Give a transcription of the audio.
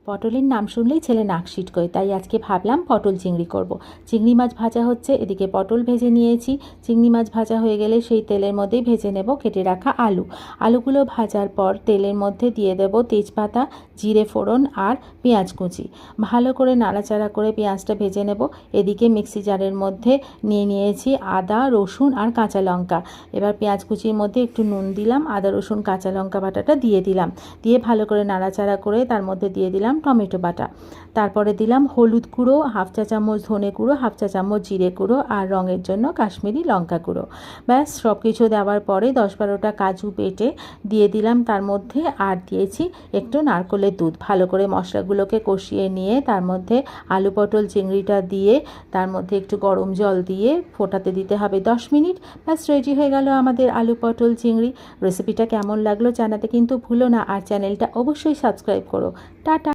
পটলের নাম শুনলেই ছেলে নাক সিটকোয়, তাই আজকে ভাবলাম পটল চিংড়ি করব। চিংড়ি মাছ ভাজা হচ্ছে, এদিকে পটল ভেজে নিয়েছি। চিংড়ি মাছ ভাজা হয়ে গেলে সেই তেলের মধ্যেই ভেজে নেব কেটে রাখা আলুগুলো ভাজার পর তেলের মধ্যে দিয়ে দেব তেজপাতা, জিরে ফোড়ন আর পেঁয়াজ কুচি। ভালো করে নাড়াচাড়া করে পেঁয়াজটা ভেজে নেব। এদিকে মিক্সি জারের মধ্যে নিয়েছি আদা, রসুন আর কাঁচা লঙ্কা। এবার পেঁয়াজ কুচির মধ্যে একটু নুন দিলাম, আদা রসুন কাঁচা লঙ্কা বাটাটা দিয়ে দিলাম। দিয়ে ভালো করে নাড়াচাড়া করে তার মধ্যে দিয়ে দিলাম টমেটো বাটা। তারপরে দিলাম হলুদ গুঁড়ো, হাফ চা চামচ ধনে গুঁড়ো, হাফ চা চামচ জিরে গুঁড়ো আর রঙের জন্য কাশ্মীরি লঙ্কা গুঁড়ো। ব্যাস সব কিছু দেওয়ার পরে 10-12টা কাজু বেটে দিয়ে দিলাম তার মধ্যে, আর দিয়েছি একটু নারকেলের দুধ। ভালো করে মশলাগুলোকে কষিয়ে নিয়ে তার মধ্যে আলু পটল চিংড়িটা দিয়ে তার মধ্যে একটু গরম জল দিয়ে ফোটাতে দিতে হবে 10 মিনিট। ব্যাস রেডি হয়ে গেল আমাদের আলু পটল চিংড়ি। রেসিপিটা কেমন লাগলো জানাতে কিন্তু ভুলো না, আর চ্যানেলটা অবশ্যই সাবস্ক্রাইব করো। টাটা।